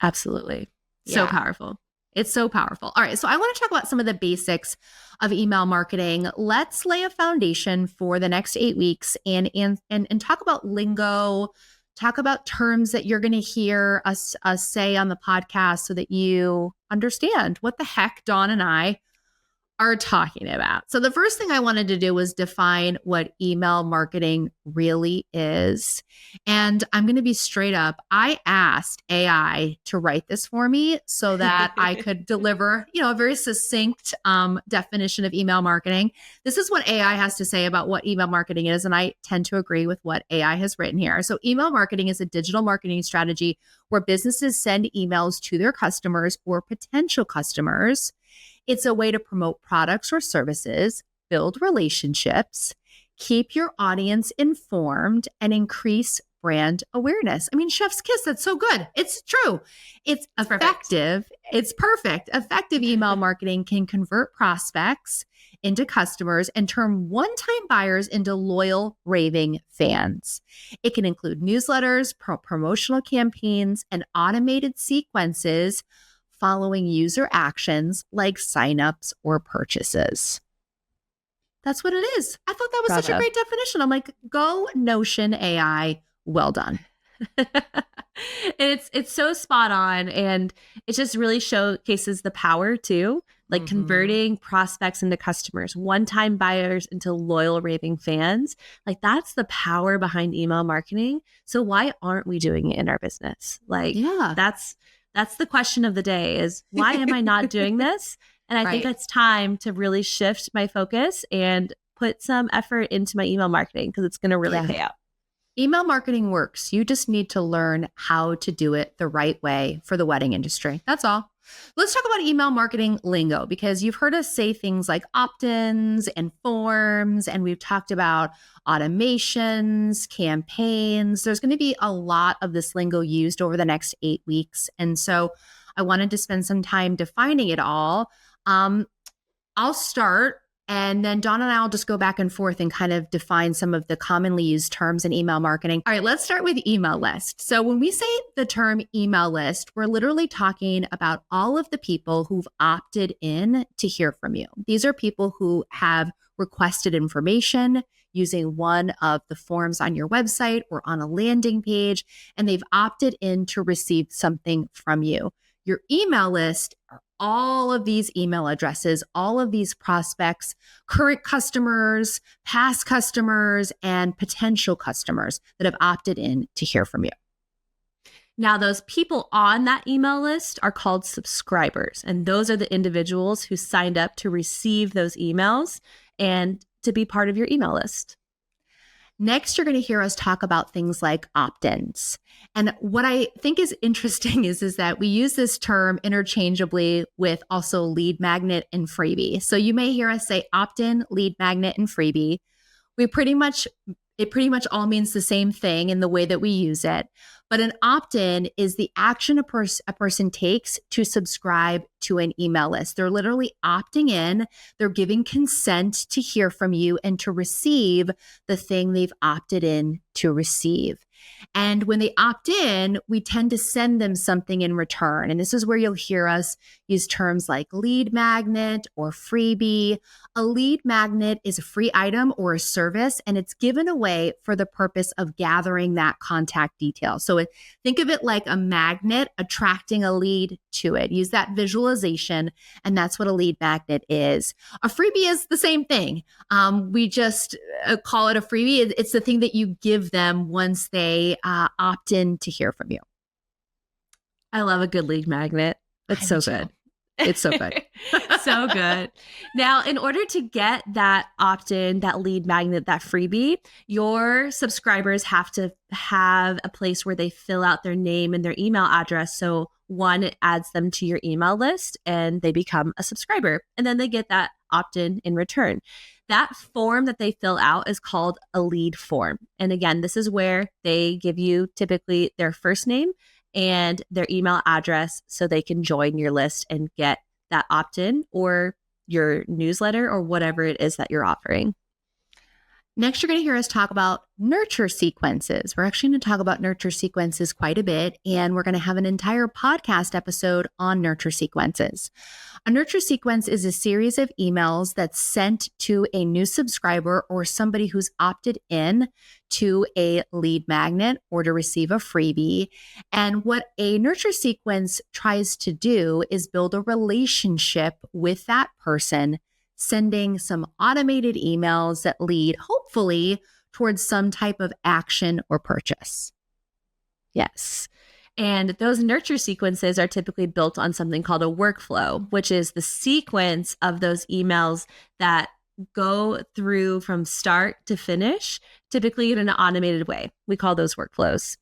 Absolutely. So powerful. It's so powerful. All right. So I want to talk about some of the basics of email marketing. Let's lay a foundation for the next 8 weeks and talk about lingo, talk about terms that you're going to hear us say on the podcast so that you understand what the heck Dawn and I are talking about. So the first thing I wanted to do was define what email marketing really is. And I'm going to be straight up. I asked AI to write this for me so that I could deliver, a very succinct definition of email marketing. This is what AI has to say about what email marketing is. And I tend to agree with what AI has written here. So email marketing is a digital marketing strategy where businesses send emails to their customers or potential customers. It's a way to promote products or services, build relationships, keep your audience informed, and increase brand awareness. I mean, chef's kiss, that's so good. It's true. It's effective. It's perfect. Effective email marketing can convert prospects into customers and turn one-time buyers into loyal, raving fans. It can include newsletters, promotional campaigns, and automated sequences following user actions like signups or purchases. That's what it is. I thought that was such a great definition. I'm like, go Notion AI. Well done. It's so spot on, and it just really showcases the power too, like converting prospects into customers, one-time buyers into loyal raving fans. Like that's the power behind email marketing. So why aren't we doing it in our business? Like that's the question of the day is why am I not doing this? And I think it's time to really shift my focus and put some effort into my email marketing because it's going to really pay out. Email marketing works. You just need to learn how to do it the right way for the wedding industry. That's all. Let's talk about email marketing lingo because you've heard us say things like opt-ins and forms, and we've talked about automations, campaigns. There's going to be a lot of this lingo used over the next 8 weeks. And so I wanted to spend some time defining it all. I'll start. And then Dawn and I will just go back and forth and kind of define some of the commonly used terms in email marketing. All right, let's start with email list. So when we say the term email list, we're literally talking about all of the people who've opted in to hear from you. These are people who have requested information using one of the forms on your website or on a landing page, and they've opted in to receive something from you. Your email list are all of these email addresses, all of these prospects, current customers, past customers, and potential customers that have opted in to hear from you. Now, those people on that email list are called subscribers, and those are the individuals who signed up to receive those emails and to be part of your email list. Next, you're going to hear us talk about things like opt-ins. And what I think is interesting is that we use this term interchangeably with also lead magnet and freebie. So you may hear us say opt-in, lead magnet, and freebie. It pretty much all means the same thing in the way that we use it. But an opt-in is the action a person takes to subscribe to an email list. They're literally opting in. They're giving consent to hear from you and to receive the thing they've opted in to receive. And when they opt in, we tend to send them something in return. And this is where you'll hear us use terms like lead magnet or freebie. A lead magnet is a free item or a service, and it's given away for the purpose of gathering that contact detail. So think of it like a magnet attracting a lead to it. Use that visualization, and that's what a lead magnet is. A freebie is the same thing. We just call it a freebie. It's the thing that you give them once they opt in to hear from you. I love a good lead magnet. It's so good. It's so good. So good. Now, in order to get that opt-in, that lead magnet, that freebie, your subscribers have to have a place where they fill out their name and their email address. So one, it adds them to your email list and they become a subscriber. And then they get that opt-in in return. That form that they fill out is called a lead form. And again, this is where they give you typically their first name and their email address so they can join your list and get that opt-in or your newsletter or whatever it is that you're offering. Next, you're going to hear us talk about nurture sequences. We're actually going to talk about nurture sequences quite a bit, and we're going to have an entire podcast episode on nurture sequences. A nurture sequence is a series of emails that's sent to a new subscriber or somebody who's opted in to a lead magnet or to receive a freebie. And what a nurture sequence tries to do is build a relationship with that person, sending some automated emails that lead, hopefully, towards some type of action or purchase. Yes. And those nurture sequences are typically built on something called a workflow, which is the sequence of those emails that go through from start to finish, typically in an automated way. We call those workflows.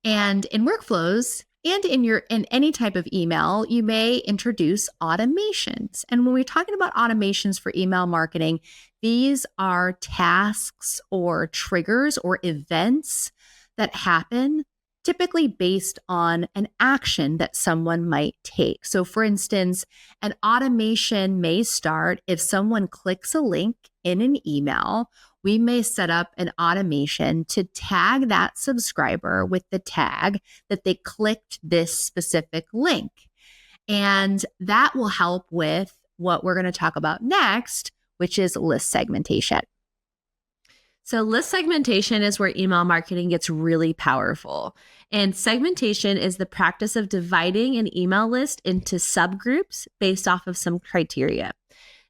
And in workflows, and in any type of email, you may introduce automations. And when we're talking about automations for email marketing, these are tasks or triggers or events that happen typically based on an action that someone might take. So for instance, an automation may start if someone clicks a link in an email. We may set up an automation to tag that subscriber with the tag that they clicked this specific link. And that will help with what we're going to talk about next, which is list segmentation. So list segmentation is where email marketing gets really powerful. And segmentation is the practice of dividing an email list into subgroups based off of some criteria.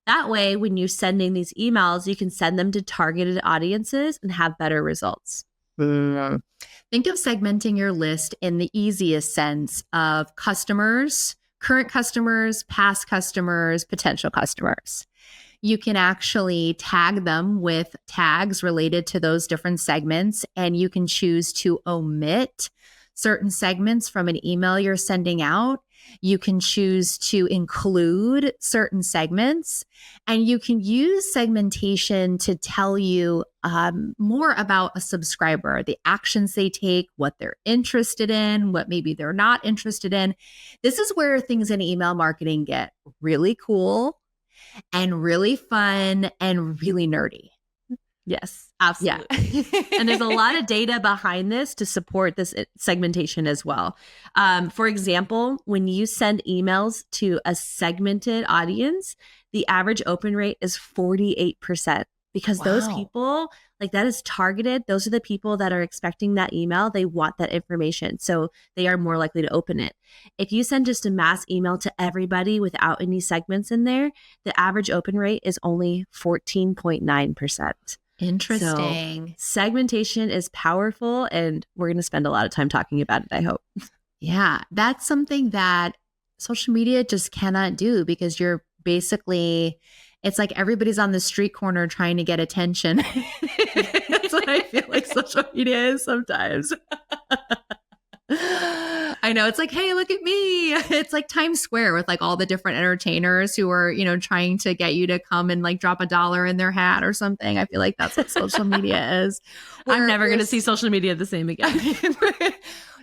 That way, when you're sending these emails, you can send them to targeted audiences and have better results. Think of segmenting your list in the easiest sense of customers, current customers, past customers, potential customers. You can actually tag them with tags related to those different segments, and you can choose to omit certain segments from an email you're sending out. You can choose to include certain segments, and you can use segmentation to tell you more about a subscriber, the actions they take, what they're interested in, what maybe they're not interested in. This is where things in email marketing get really cool and really fun and really nerdy. Yes, absolutely. Yeah. And there's a lot of data behind this to support this segmentation as well. For example, when you send emails to a segmented audience, the average open rate is 48%, because those people, like, that is targeted. Those are the people that are expecting that email. They want that information. So they are more likely to open it. If you send just a mass email to everybody without any segments in there, the average open rate is only 14.9%. Interesting. So segmentation is powerful, and we're going to spend a lot of time talking about it, I hope. Yeah, that's something that social media just cannot do, because you're basically, it's like everybody's on the street corner trying to get attention. That's what I feel like social media is sometimes. I know, it's like, hey, look at me. It's like Times Square with like all the different entertainers who are, trying to get you to come and like drop $1 in their hat or something. I feel like that's what social media is. I'm never going to see social media the same again.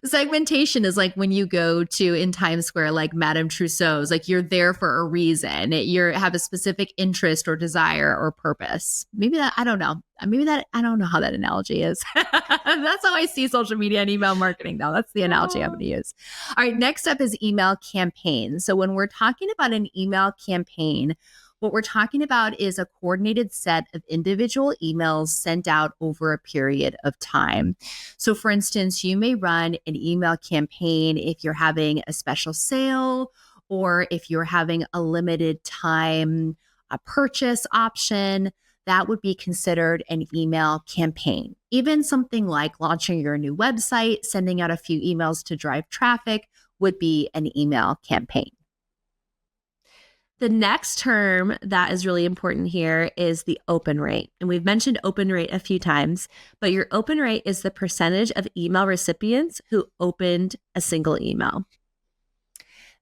Segmentation is like when you go to in Times Square, like Madame Tussauds, like you're there for a reason. You have a specific interest or desire or purpose. Maybe that, I don't know. I don't know how that analogy is. That's how I see social media and email marketing, though. That's the analogy I'm going to use. All right. Next up is email campaign. So when we're talking about an email campaign, what we're talking about is a coordinated set of individual emails sent out over a period of time. So for instance, you may run an email campaign if you're having a special sale, or if you're having a limited time purchase option. That would be considered an email campaign. Even something like launching your new website, sending out a few emails to drive traffic would be an email campaign. The next term that is really important here is the open rate. And we've mentioned open rate a few times, but your open rate is the percentage of email recipients who opened a single email.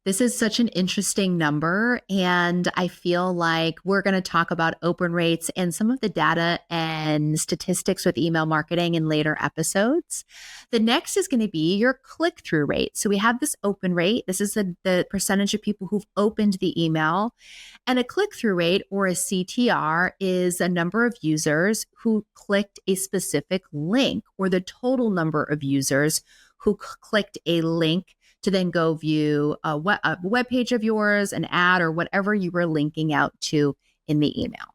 This is such an interesting number, and I feel like we're going to talk about open rates and some of the data and statistics with email marketing in later episodes. The next is going to be your click-through rate. So we have this open rate. This is the percentage of people who've opened the email. And a click-through rate, or a CTR, is a number of users who clicked a specific link, or the total number of users who clicked a link to then go view a web page of yours, an ad, or whatever you were linking out to in the email.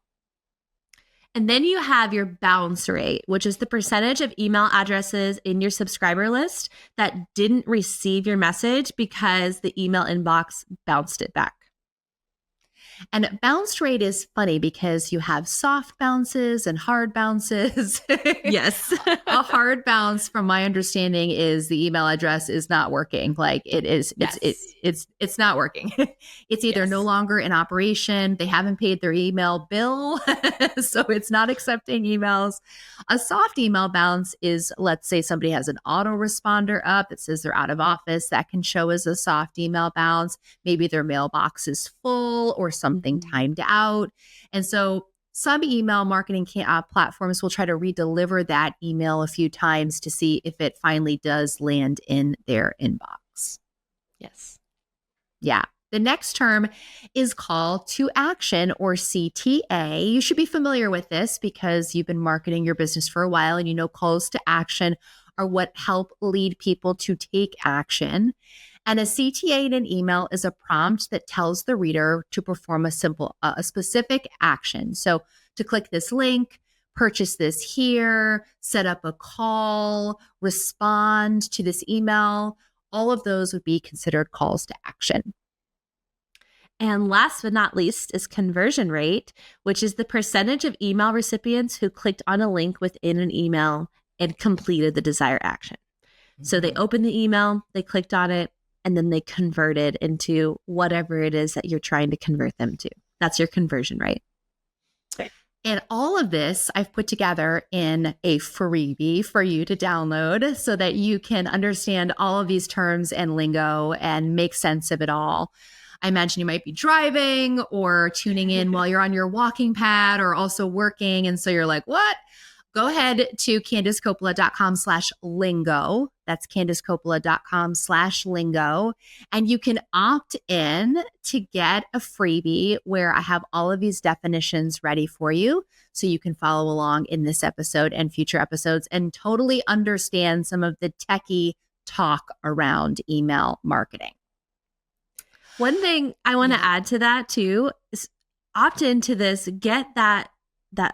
And then you have your bounce rate, which is the percentage of email addresses in your subscriber list that didn't receive your message because the email inbox bounced it back. And bounce rate is funny because you have soft bounces and hard bounces. Yes. A hard bounce, from my understanding, is the email address is not working. Like it is, yes. it's not working. It's either no longer in operation. They haven't paid their email bill. So it's not accepting emails. A soft email bounce is, let's say somebody has an autoresponder up that says they're out of office. That can show as a soft email bounce. Maybe their mailbox is full or something timed out. And so some email marketing platforms will try to redeliver that email a few times to see if it finally does land in their inbox. Yes. Yeah. The next term is call to action, or CTA. You should be familiar with this because you've been marketing your business for a while, and you know calls to action are what help lead people to take action. And a CTA in an email is a prompt that tells the reader to perform a specific action. So to click this link, purchase this here, set up a call, respond to this email. All of those would be considered calls to action. And last but not least is conversion rate, which is the percentage of email recipients who clicked on a link within an email and completed the desired action. So they opened the email, they clicked on it, and then they converted into whatever it is that you're trying to convert them to. That's your conversion rate. And all of this I've put together in a freebie for you to download so that you can understand all of these terms and lingo and make sense of it all. I imagine you might be driving or tuning in while you're on your walking pad or also working. And so you're like, what? Go ahead to CandiceCoppola.com/lingo. That's CandiceCoppola.com/lingo. And you can opt in to get a freebie where I have all of these definitions ready for you. So you can follow along in this episode and future episodes and totally understand some of the techie talk around email marketing. One thing I want to add to that too is opt into this, get that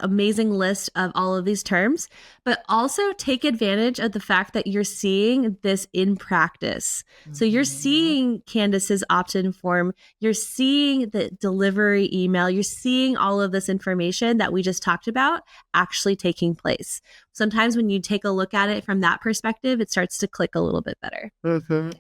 amazing list of all of these terms, but also take advantage of the fact that you're seeing this in practice. So you're seeing Candice's opt-in form, you're seeing the delivery email, you're seeing all of this information that we just talked about actually taking place. Sometimes when you take a look at it from that perspective, it starts to click a little bit better.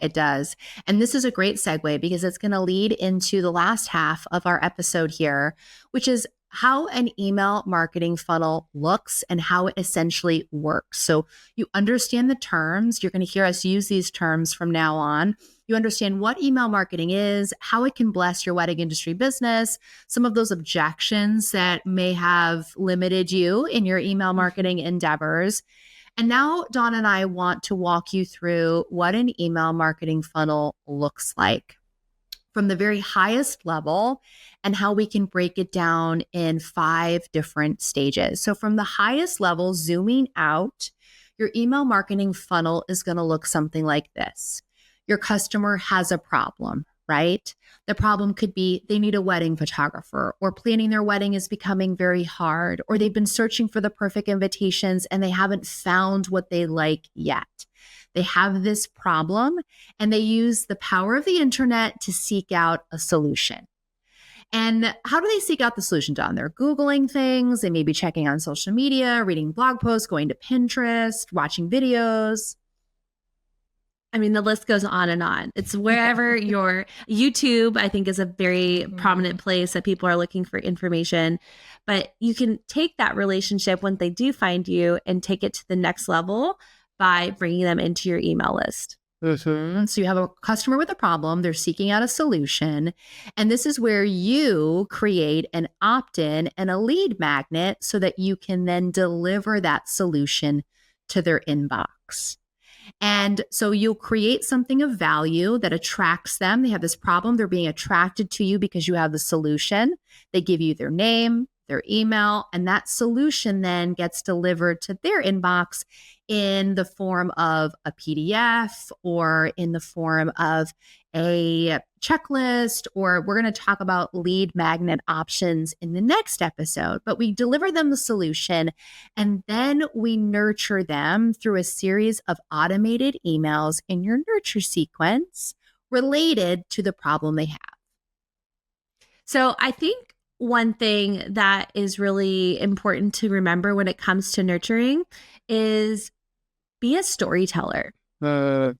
It does. And this is a great segue because it's going to lead into the last half of our episode here, which is how an email marketing funnel looks and how it essentially works. So you understand the terms. You're going to hear us use these terms from now on. You understand what email marketing is, how it can bless your wedding industry business, some of those objections that may have limited you in your email marketing endeavors. And now Dawn and I want to walk you through what an email marketing funnel looks like from the very highest level and how we can break it down in 5 different stages. So from the highest level, zooming out, your email marketing funnel is going to look something like this. Your customer has a problem, right? The problem could be they need a wedding photographer, or planning their wedding is becoming very hard, or they've been searching for the perfect invitations and they haven't found what they like yet. They have this problem and they use the power of the internet to seek out a solution. And how do they seek out the solution, Dawn? They're Googling things. They may be checking on social media, reading blog posts, going to Pinterest, watching videos. I mean, the list goes on and on. It's wherever your YouTube, I think, is a very prominent place that people are looking for information. But you can take that relationship when they do find you and take it to the next level by bringing them into your email list. So you have a customer with a problem, they're seeking out a solution, and this is where you create an opt-in and a lead magnet so that you can then deliver that solution to their inbox. And so you'll create something of value that attracts them. They have this problem, they're being attracted to you because you have the solution. They give you their name, their email, and that solution then gets delivered to their inbox in the form of a PDF or in the form of a checklist, or we're going to talk about lead magnet options in the next episode. But we deliver them the solution and then we nurture them through a series of automated emails in your nurture sequence related to the problem they have. So I think one thing that is really important to remember when it comes to nurturing is be a storyteller.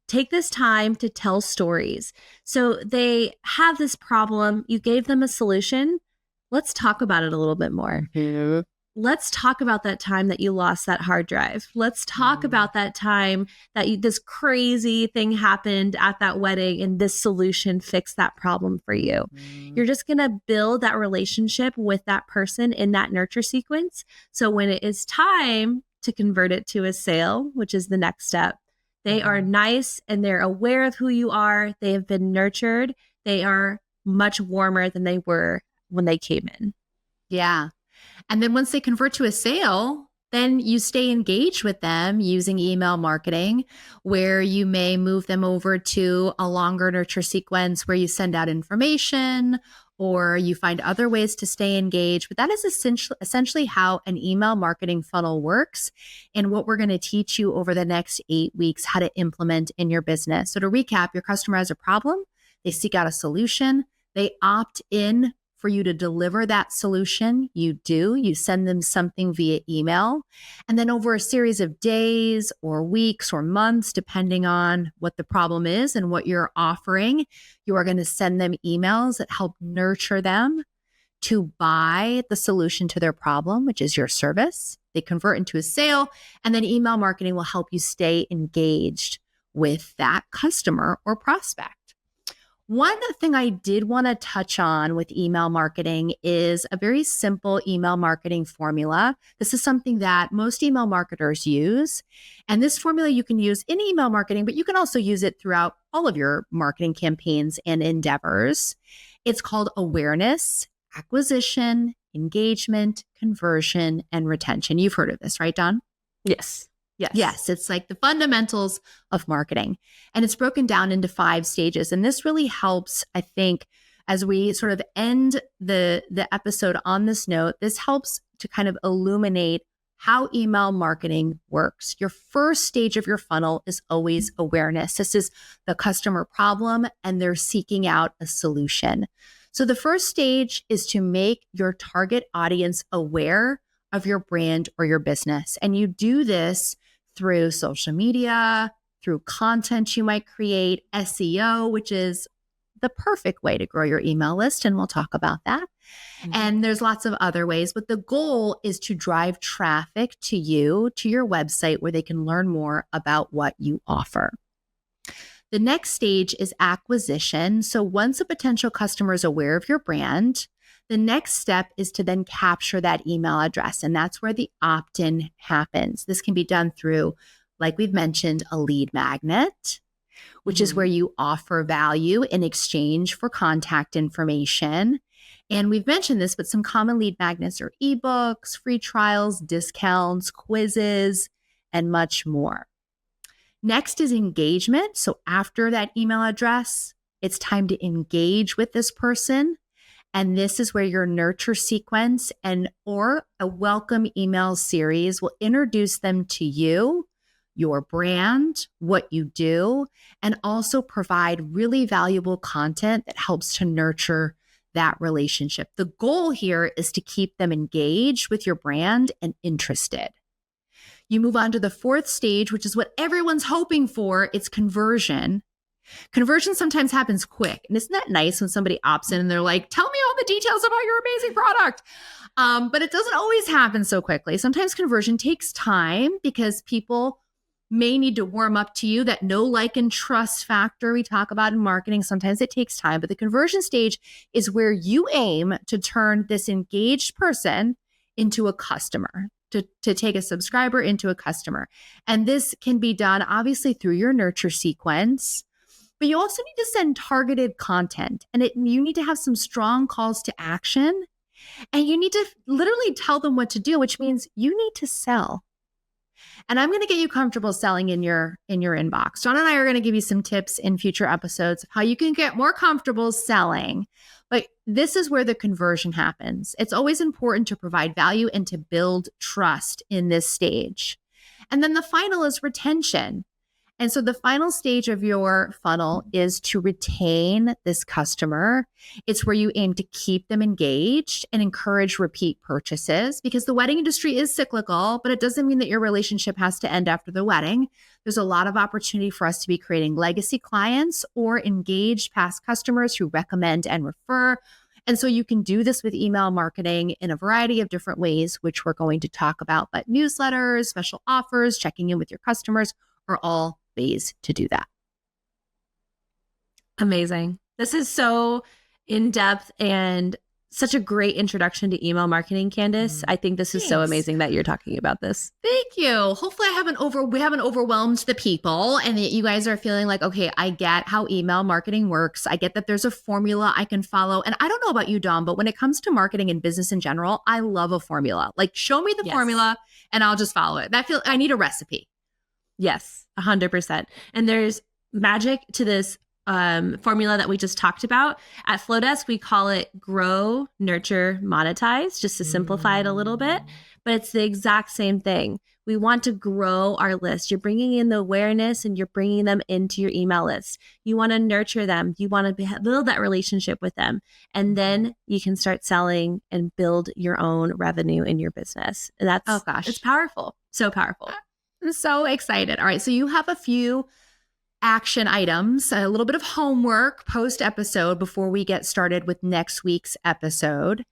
Take this time to tell stories. So they have this problem. You gave them a solution. Let's talk about it a little bit more. Let's talk about that time that you lost that hard drive. Let's talk about that time that this crazy thing happened at that wedding and this solution fixed that problem for you. You're just going to build that relationship with that person in that nurture sequence. So when it is time to convert it to a sale, which is the next step, they are nice and they're aware of who you are. They have been nurtured. They are much warmer than they were when they came in. Yeah. And then once they convert to a sale, then you stay engaged with them using email marketing, where you may move them over to a longer nurture sequence where you send out information, or you find other ways to stay engaged. But that is essentially how an email marketing funnel works and what we're going to teach you over the next 8 weeks how to implement in your business. So to recap, your customer has a problem, they seek out a solution, they opt in for you to deliver that solution. You send them something via email. And then over a series of days or weeks or months, depending on what the problem is and what you're offering, you are going to send them emails that help nurture them to buy the solution to their problem, which is your service. They convert into a sale, and then email marketing will help you stay engaged with that customer or prospect. One thing I did want to touch on with email marketing is a very simple email marketing formula. This is something that most email marketers use. And this formula you can use in email marketing, but you can also use it throughout all of your marketing campaigns and endeavors. It's called awareness, acquisition, engagement, conversion, and retention. You've heard of this, right, Dawn? Yes. Yes, it's like the fundamentals of marketing. And it's broken down into 5 stages. And this really helps, I think, as we sort of end the episode on this note, this helps to kind of illuminate how email marketing works. Your first stage of your funnel is always awareness. This is the customer problem, and they're seeking out a solution. So the first stage is to make your target audience aware of your brand or your business. And you do this through social media, through content you might create, SEO, which is the perfect way to grow your email list. And we'll talk about that. Mm-hmm. And there's lots of other ways, but the goal is to drive traffic to you, to your website, where they can learn more about what you offer. The next stage is acquisition. So once a potential customer is aware of your brand, the next step is to then capture that email address. And that's where the opt-in happens. This can be done through, like we've mentioned, a lead magnet, which is where you offer value in exchange for contact information. And we've mentioned this, but some common lead magnets are ebooks, free trials, discounts, quizzes, and much more. Next is engagement. So after that email address, it's time to engage with this person. And this is where your nurture sequence or a welcome email series will introduce them to you, your brand, what you do, and also provide really valuable content that helps to nurture that relationship. The goal here is to keep them engaged with your brand and interested. You move on to the 4th stage, which is what everyone's hoping for. It's conversion. Conversion sometimes happens quick. And isn't that nice when somebody opts in and they're like, tell me all the details about your amazing product. But it doesn't always happen so quickly. Sometimes conversion takes time because people may need to warm up to you. That know, like, and trust factor we talk about in marketing. Sometimes it takes time, but the conversion stage is where you aim to turn this engaged person into a customer, to take a subscriber into a customer. And this can be done obviously through your nurture sequence. But you also need to send targeted content, and you need to have some strong calls to action, and you need to literally tell them what to do, which means you need to sell. And I'm going to get you comfortable selling in your inbox. John and I are going to give you some tips in future episodes of how you can get more comfortable selling. But this is where the conversion happens. It's always important to provide value and to build trust in this stage. And then the final is retention. And so the final stage of your funnel is to retain this customer. It's where you aim to keep them engaged and encourage repeat purchases, because the wedding industry is cyclical, but it doesn't mean that your relationship has to end after the wedding. There's a lot of opportunity for us to be creating legacy clients or engaged past customers who recommend and refer. And so you can do this with email marketing in a variety of different ways, which we're going to talk about. But newsletters, special offers, checking in with your customers are all ways to do that. Amazing. This is so in-depth and such a great introduction to email marketing, Candice. I think this is so amazing that you're talking about this. Thank you. Hopefully we haven't overwhelmed the people, and that you guys are feeling like, okay, I get how email marketing works. I get that there's a formula I can follow. And I don't know about you, Dom, but when it comes to marketing and business in general, I love a formula. Like, show me the formula and I'll just follow it. I need a recipe. Yes, 100%. And there's magic to this formula that we just talked about. At Flowdesk, we call it grow, nurture, monetize, just to simplify it a little bit. But it's the exact same thing. We want to grow our list. You're bringing in the awareness and you're bringing them into your email list. You want to nurture them. You want to build that relationship with them. And then you can start selling and build your own revenue in your business. And that's, Oh gosh, it's powerful. So powerful. I'm so excited. All right. So you have a few action items, a little bit of homework post episode before we get started with next week's episode.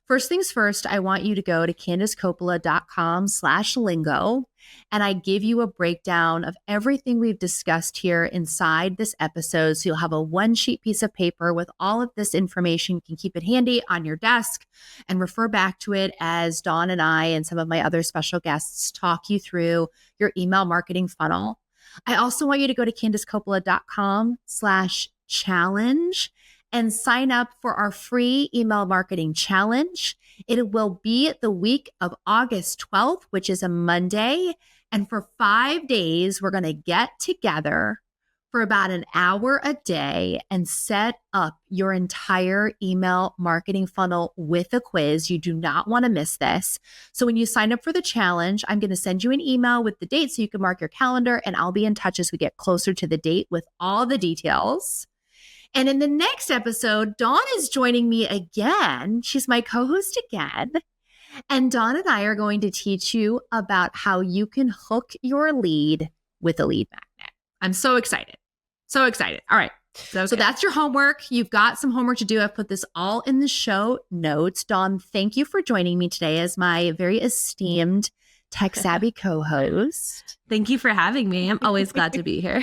First things first, I want you to go to CandiceCoppola.com/lingo, and I give you a breakdown of everything we've discussed here inside this episode. So you'll have a one-sheet piece of paper with all of this information. You can keep it handy on your desk and refer back to it as Dawn and I and some of my other special guests talk you through your email marketing funnel. I also want you to go to CandiceCoppola.com/challenge and sign up for our free email marketing challenge. It will be the week of August 12th, which is a Monday. And for 5 days, we're going to get together for about an hour a day and set up your entire email marketing funnel with a quiz. You do not want to miss this. So when you sign up for the challenge, I'm going to send you an email with the date so you can mark your calendar, and I'll be in touch as we get closer to the date with all the details. And in the next episode, Dawn is joining me again. She's my co-host again. And Dawn and I are going to teach you about how you can hook your lead with a lead magnet. I'm so excited. So excited. All right. So that's your homework. You've got some homework to do. I've put this all in the show notes. Dawn, thank you for joining me today as my very esteemed tech savvy co-host. Thank you for having me. I'm always glad to be here.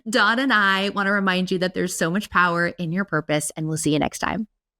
Dawn and I want to remind you that there's so much power in your purpose, and we'll see you next time.